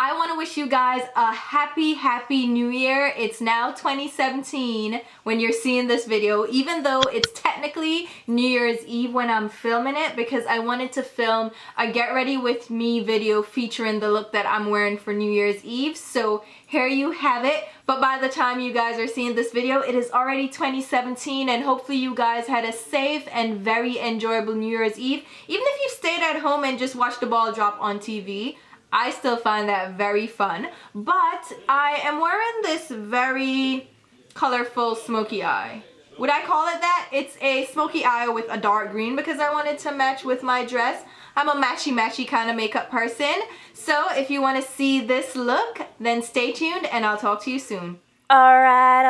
I want to wish you guys a happy new year. It's now 2017 when you're seeing this video, even though it's technically New Year's Eve when I'm filming it, because I wanted to film a get ready with me video featuring the look that I'm wearing for New Year's Eve. So here you have it. But by the time you guys are seeing this video, it is already 2017, and hopefully you guys had a safe and very enjoyable New Year's Eve. Even if you stayed at home and just watched the ball drop on TV, I still find that very fun. But I am wearing this very colorful smoky eye. Would I call it that? It's a smoky eye with a dark green because I wanted to match with my dress. I'm a matchy kind of makeup person. So if you want to see this look, then stay tuned and I'll talk to you soon. Alright,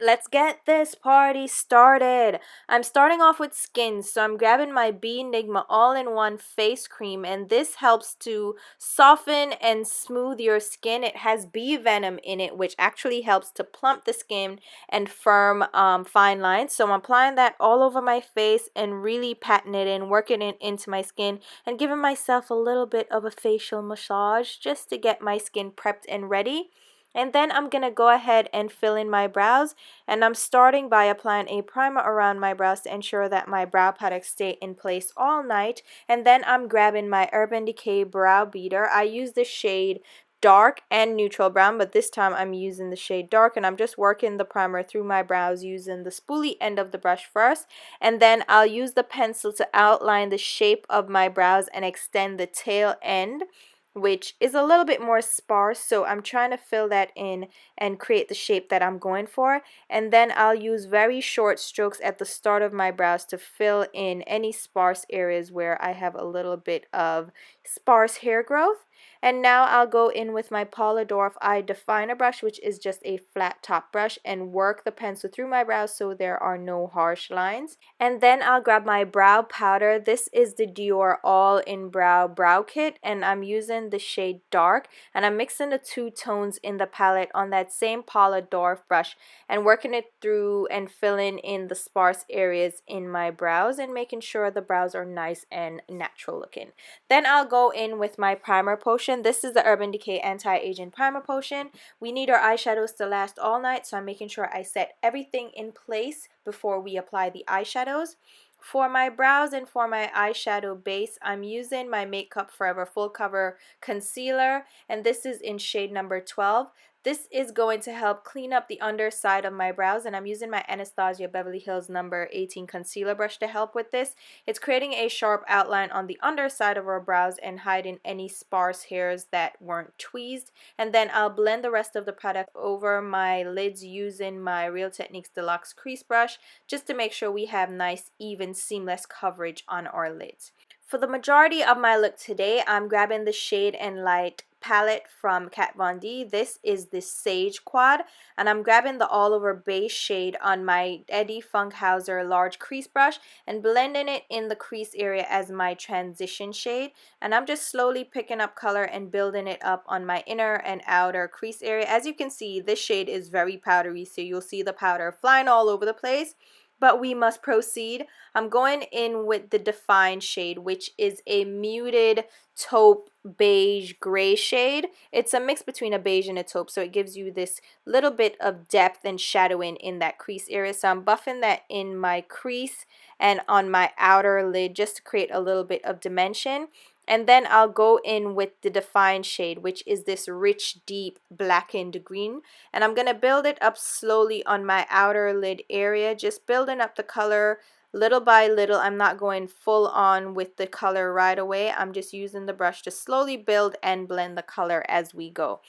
let's get this party started. I'm starting off with skin, so I'm grabbing my B Enigma all-in-one face cream, and this helps to soften and smooth your skin. It has bee venom in it, which actually helps to plump the skin and firm fine lines. So I'm applying that all over my face and really patting it in, working it into my skin, and giving myself a little bit of a facial massage just to get my skin prepped and ready. And then I'm going to go ahead and fill in my brows, and I'm starting by applying a primer around my brows to ensure that my brow products stay in place all night. And then I'm grabbing my Urban Decay Brow Beater. I use the shade dark and neutral brown, but this time I'm using the shade dark, and I'm just working the primer through my brows using the spoolie end of the brush first, and then I'll use the pencil to outline the shape of my brows and extend the tail end, which is a little bit more sparse, so I'm trying to fill that in and create the shape that I'm going for. And then I'll use very short strokes at the start of my brows to fill in any sparse areas where I have a little bit of sparse hair growth. And now I'll go in with my Paula Eye Definer brush, which is just a flat top brush, and work the pencil through my brows so there are no harsh lines. And then I'll grab my brow powder. This is the Dior All-in-Brow Brow Kit, and I'm using the shade dark, and I'm mixing the two tones in the palette on that same Paula brush and working it through and filling in the sparse areas in my brows and making sure the brows are nice and natural looking. Then I'll go in with my primer potion. This is the Urban Decay Anti-Aging Primer Potion. We need our eyeshadows to last all night, so I'm making sure I set everything in place before we apply the eyeshadows. For my brows and for my eyeshadow base, I'm using my Makeup Forever Full Cover Concealer, and this is in shade number 12. This is going to help clean up the underside of my brows, and I'm using my Anastasia Beverly Hills number 18 concealer brush to help with this. It's creating a sharp outline on the underside of our brows and hiding any sparse hairs that weren't tweezed. And then I'll blend the rest of the product over my lids using my Real Techniques Deluxe Crease brush just to make sure we have nice, even, seamless coverage on our lids. For the majority of my look today, I'm grabbing the Shade and Light palette from Kat Von D. This is the Sage Quad, and I'm grabbing the all over beige shade on my Eddie Funkhouser large crease brush and blending it in the crease area as my transition shade. And I'm just slowly picking up color and building it up on my inner and outer crease area. As you can see, this shade is very powdery, so you'll see the powder flying all over the place. But we must proceed. I'm going in with the Define shade, which is a muted taupe beige gray shade. It's a mix between a beige and a taupe, so it gives you this little bit of depth and shadowing in that crease area. So I'm buffing that in my crease and on my outer lid just to create a little bit of dimension. And then I'll go in with the Define shade, which is this rich, deep, blackened green. And I'm going to build it up slowly on my outer lid area, just building up the color little by little. I'm not going full on with the color right away. I'm just using the brush to slowly build and blend the color as we go.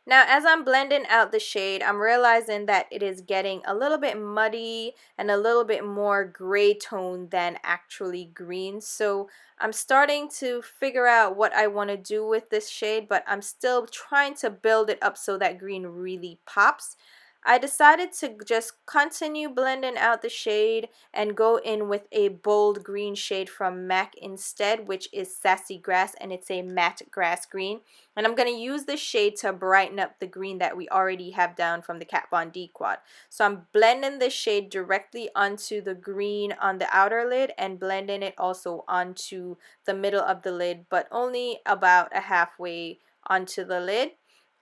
Now, as I'm blending out the shade, I'm realizing that it is getting a little bit muddy and a little bit more gray tone than actually green. So I'm starting to figure out what I want to do with this shade, but I'm still trying to build it up so that green really pops. I decided to just continue blending out the shade and go in with a bold green shade from MAC instead, which is Sassy Grass, and it's a matte grass green. And I'm going to use this shade to brighten up the green that we already have down from the Kat Von D quad. So I'm blending this shade directly onto the green on the outer lid and blending it also onto the middle of the lid, but only about a halfway onto the lid.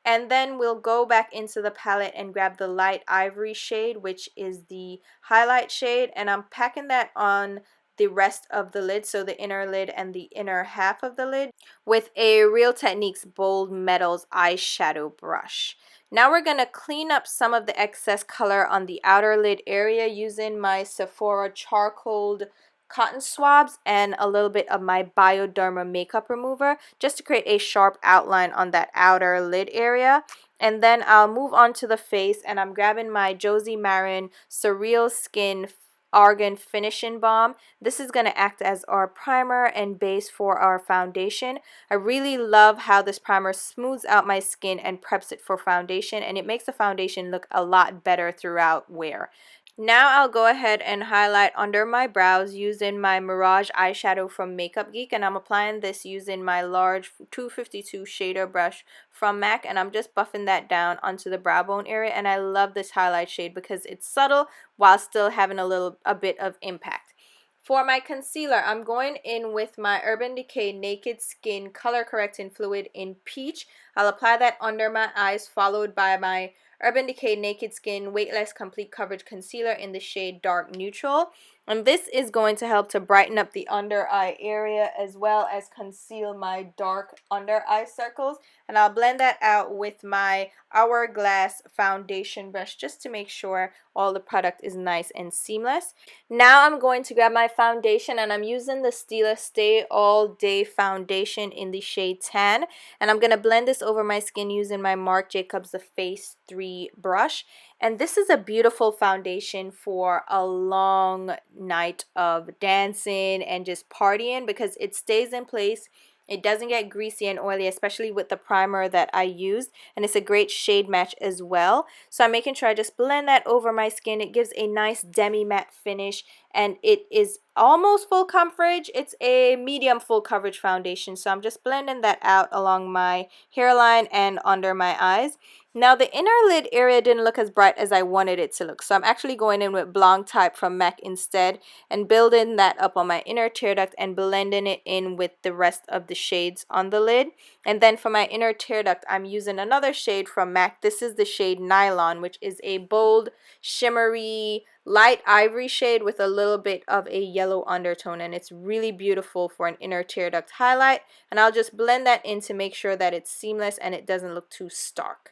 And then we'll go back into the palette and grab the light ivory shade, which is the highlight shade, and I'm packing that on the rest of the lid, so the inner lid and the inner half of the lid, with a Real Techniques Bold Metals eyeshadow brush. Now we're going to clean up some of the excess color on the outer lid area using my Sephora charcoal cotton swabs and a little bit of my Bioderma makeup remover just to create a sharp outline on that outer lid area. And then I'll move on to the face, and I'm grabbing my Josie Maran Surreal Skin Argan Finishing Balm. This is going to act as our primer and base for our foundation. I really love how this primer smooths out my skin and preps it for foundation, and it makes the foundation look a lot better throughout wear. Now I'll go ahead and highlight under my brows using my Mirage eyeshadow from Makeup Geek, and I'm applying this using my large 252 shader brush from MAC, and I'm just buffing that down onto the brow bone area. And I love this highlight shade because it's subtle while still having a bit of impact. For my concealer, I'm going in with my Urban Decay Naked Skin Color Correcting Fluid in Peach. I'll apply that under my eyes, followed by my Urban Decay Naked Skin Weightless Complete Coverage Concealer in the shade Dark Neutral. And this is going to help to brighten up the under eye area as well as conceal my dark under eye circles. And I'll blend that out with my Hourglass foundation brush just to make sure all the product is nice and seamless. Now I'm going to grab my foundation, and I'm using the Stila Stay All Day foundation in the shade Tan. And I'm going to blend this over my skin using my Marc Jacobs The Face 3 brush. And this is a beautiful foundation for a long night of dancing and just partying because it stays in place. It doesn't get greasy and oily, especially with the primer that I used, and it's a great shade match as well. So I'm making sure I just blend that over my skin. It gives a nice demi-matte finish, and it is almost full coverage. It's a medium full coverage foundation, so I'm just blending that out along my hairline and under my eyes. Now the inner lid area didn't look as bright as I wanted it to look, so I'm actually going in with Blanc Type from MAC instead and building that up on my inner tear duct and blending it in with the rest of the shades on the lid. And then for my inner tear duct, I'm using another shade from MAC. This is the shade Nylon, which is a bold, shimmery, light ivory shade with a little bit of a yellow undertone, and it's really beautiful for an inner tear duct highlight. And I'll just blend that in to make sure that it's seamless and it doesn't look too stark.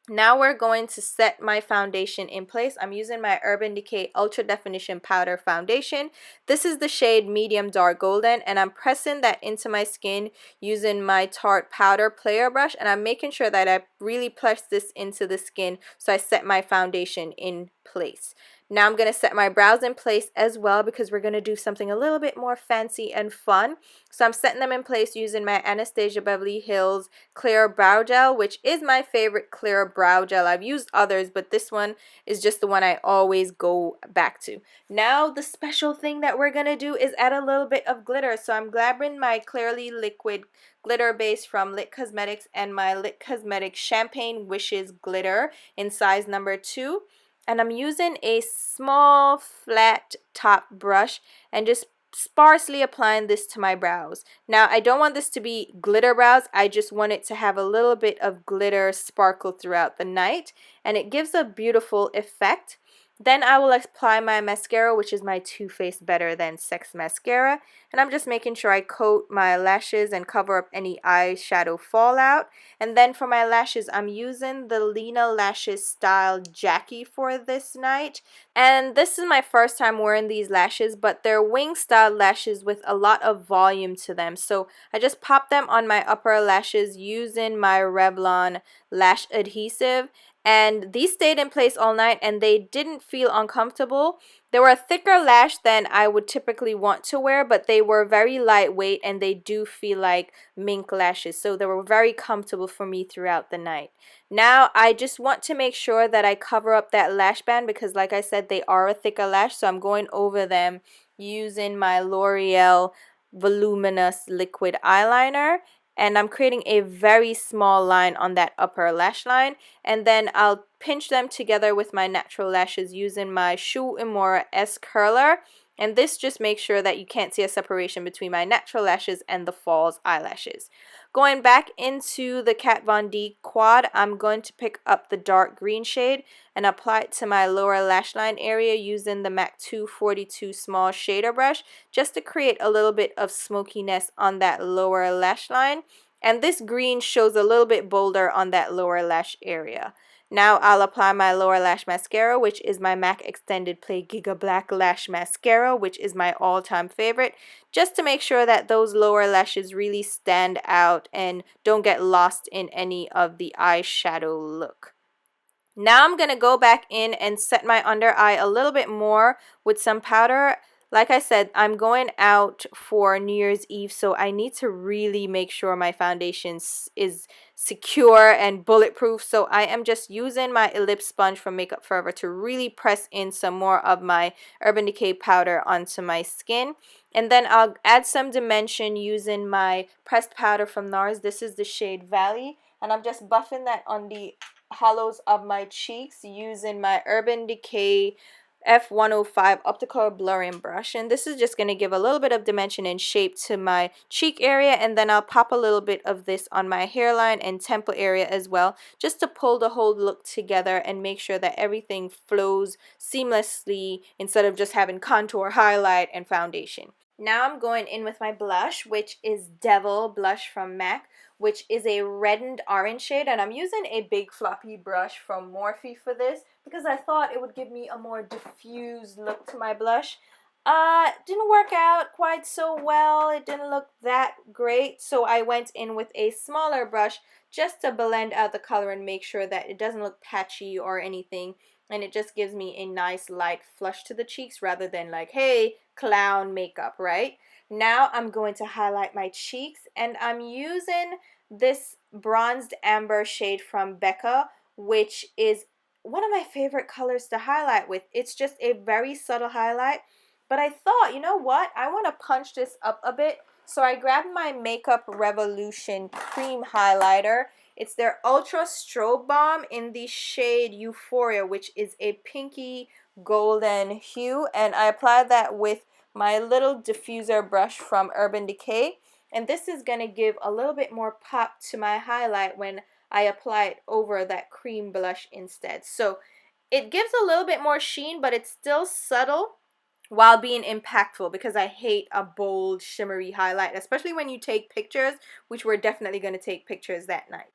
Now we're going to set my foundation in place. I'm using my Urban Decay Ultra Definition Powder Foundation. This is the shade Medium Dark Golden, and I'm pressing that into my skin using my Tarte Powder Player Brush, and I'm making sure that I really press this into the skin so I set my foundation in place. Now I'm going to set my brows in place as well because we're going to do something a little bit more fancy and fun. So I'm setting them in place using my Anastasia Beverly Hills Clear Brow Gel, which is my favorite clear brow gel. I've used others, but this one is just the one I always go back to. Now the special thing that we're going to do is add a little bit of glitter. So I'm grabbing my Clearly Liquid glitter base from Lit Cosmetics and my Lit Cosmetics Champagne Wishes glitter in size number 2. And I'm using a small flat top brush and just sparsely applying this to my brows. Now I don't want this to be glitter brows, I just want it to have a little bit of glitter sparkle throughout the night, and it gives a beautiful effect. Then I will apply my mascara, which is my Too Faced Better Than Sex mascara, and I'm just making sure I coat my lashes and cover up any eyeshadow fallout. And then for my lashes, I'm using the Lena Lashes Style Jackie for this night. And this is my first time wearing these lashes, but they're wing style lashes with a lot of volume to them. So I just pop them on my upper lashes using my Revlon lash adhesive. and these stayed in place all night and they didn't feel uncomfortable. They were a thicker lash than I would typically want to wear, but they were very lightweight and they do feel like mink lashes, so they were very comfortable for me throughout the night. Now I just want to make sure that I cover up that lash band because like I said, they are a thicker lash, so I'm going over them using my L'Oreal voluminous liquid eyeliner, and I'm creating a very small line on that upper lash line, and then I'll pinch them together with my natural lashes using my Shu Uemura S curler, and this just makes sure that you can't see a separation between my natural lashes and the false eyelashes. Going back into the Kat Von D quad, I'm going to pick up the dark green shade and apply it to my lower lash line area using the MAC 242 small shader brush just to create a little bit of smokiness on that lower lash line. And this green shows a little bit bolder on that lower lash area. Now I'll apply my lower lash mascara, which is my MAC Extended Play Giga Black Lash Mascara, which is my all-time favorite, just to make sure that those lower lashes really stand out and don't get lost in any of the eyeshadow look. Now I'm going to go back in and set my under eye a little bit more with some powder. Like I said, I'm going out for New Year's Eve, so I need to really make sure my foundation is secure and bulletproof. So I am just using my ellipse sponge from Makeup Forever to really press in some more of my Urban Decay powder onto my skin. And then I'll add some dimension using my pressed powder from NARS. This is the shade Valley, and I'm just buffing that on the hollows of my cheeks using my Urban Decay F105 optical blurring brush, and this is just going to give a little bit of dimension and shape to my cheek area, and then I'll pop a little bit of this on my hairline and temple area as well, just to pull the whole look together and make sure that everything flows seamlessly instead of just having contour, highlight, and foundation. Now I'm going in with my blush, which is Devil Blush from MAC, which is a reddened orange shade, and I'm using a big floppy brush from Morphe for this because I thought it would give me a more diffused look to my blush. Didn't work out quite so well. It didn't look that great, so I went in with a smaller brush just to blend out the color and make sure that it doesn't look patchy or anything, and it just gives me a nice light flush to the cheeks rather than like, hey, clown makeup, right? Now I'm going to highlight my cheeks, and I'm using this bronzed amber shade from Becca, which is one of my favorite colors to highlight with. It's just a very subtle highlight, but I thought, you know what, I want to punch this up a bit, so I grabbed my Makeup Revolution cream highlighter. It's their Ultra Strobe Balm in the shade Euphoria, which is a pinky golden hue, and I applied that with my little diffuser brush from Urban Decay, and this is going to give a little bit more pop to my highlight when I apply it over that cream blush instead. So it gives a little bit more sheen, but it's still subtle while being impactful, because I hate a bold shimmery highlight, especially when you take pictures, which we're definitely going to take pictures that night.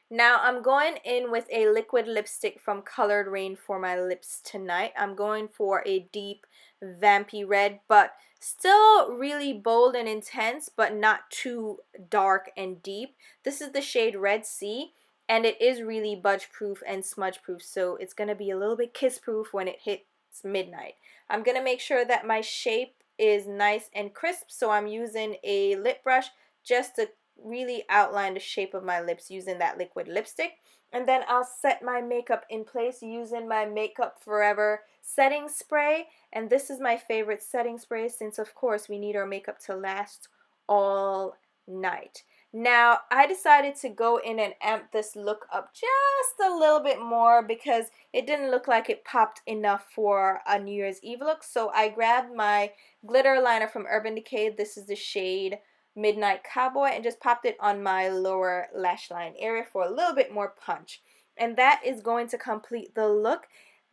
Now I'm going in with a liquid lipstick from Colored Raine for my lips tonight. I'm going for a deep vampy red, but still really bold and intense, but not too dark and deep. This is the shade Red Sea, and it is really budge proof and smudge proof, so it's going to be a little bit kiss proof when it hits midnight. I'm going to make sure that my shape is nice and crisp, so I'm using a lip brush just to really outline the shape of my lips using that liquid lipstick. And then I'll set my makeup in place using my Makeup Forever setting spray, and this is my favorite setting spray since of course we need our makeup to last all night. Now I decided to go in and amp this look up just a little bit more because it didn't look like it popped enough for a New Year's Eve look, so I grabbed my glitter liner from Urban Decay. This is the shade Midnight Cowboy, and just popped it on my lower lash line area for a little bit more punch, and that is going to complete the look.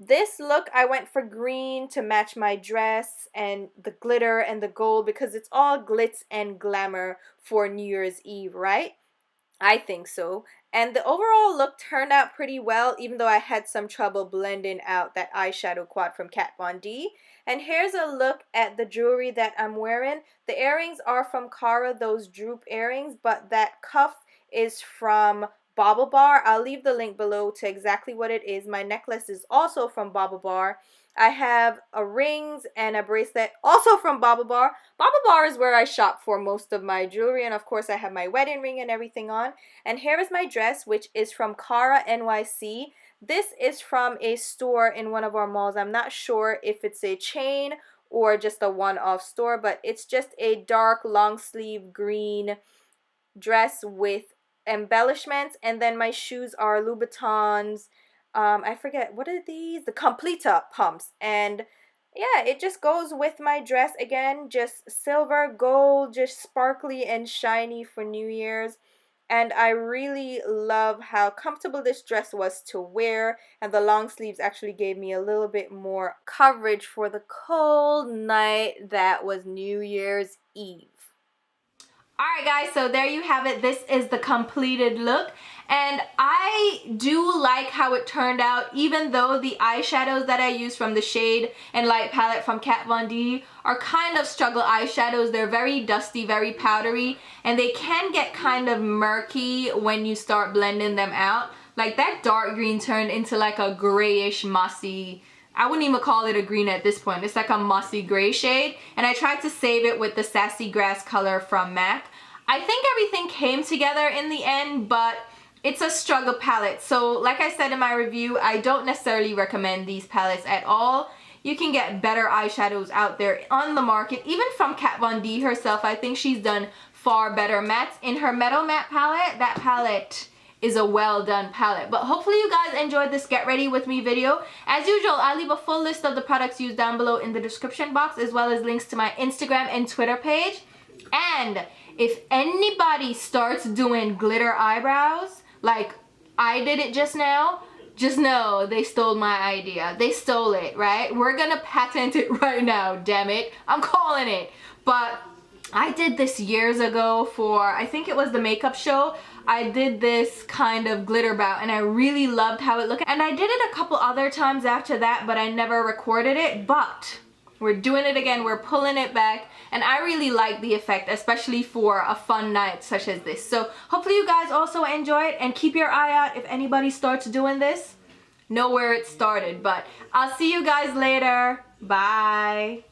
This look I went for green to match my dress and the glitter and the gold because it's all glitz and glamour for New Year's Eve, right? I think so. And the overall look turned out pretty well, even though I had some trouble blending out that eyeshadow quad from Kat Von D. And here's a look at the jewelry that I'm wearing. The earrings are from KaRa, those droop earrings, but that cuff is from Baublebar. I'll leave the link below to exactly what it is. My necklace is also from Baublebar. I have a rings and a bracelet also from Baublebar. Baublebar is where I shop for most of my jewelry, and of course I have my wedding ring and everything on. And here is my dress, which is from KaRa NYC. This is from a store in one of our malls. I'm not sure if it's a chain or just a one-off store, but it's just a dark long sleeve green dress with embellishments. And then my shoes are Louboutins. I forget, what are these? The Completa pumps. And yeah, it just goes with my dress. Again, just silver, gold, just sparkly and shiny for New Year's. And I really love how comfortable this dress was to wear, and the long sleeves actually gave me a little bit more coverage for the cold night that was New Year's Eve. Alright guys, so there you have it. This is the completed look, and I do like how it turned out, even though the eyeshadows that I use from the Shade and Light palette from Kat Von D are kind of struggle eyeshadows. They're very dusty, very powdery, and they can get kind of murky when you start blending them out. Like that dark green turned into like a grayish mossy, I wouldn't even call it a green at this point. It's like a mossy gray shade. And I tried to save it with the Sassy Grass color from MAC. I think everything came together in the end, but it's a struggle palette. So like I said in my review, I don't necessarily recommend these palettes at all. You can get better eyeshadows out there on the market. Even from Kat Von D herself, I think she's done far better mattes. In her Metal Matte palette, that palette is a well done palette. But hopefully you guys enjoyed this get ready with me video. As usual, I'll leave a full list of the products used down below in the description box, as well as links to my Instagram and Twitter page. And if anybody starts doing glitter eyebrows like I did it just now, just know they stole my idea. They stole it, right? We're gonna patent it right now, damn it. I'm calling it. But I did this years ago for, I think it was the makeup show. I did this kind of glitter brow and I really loved how it looked. And I did it a couple other times after that, but I never recorded it. But we're doing it again, we're pulling it back. And I really like the effect, especially for a fun night such as this. So hopefully you guys also enjoy it, and keep your eye out if anybody starts doing this. Know where it started. But I'll see you guys later. Bye.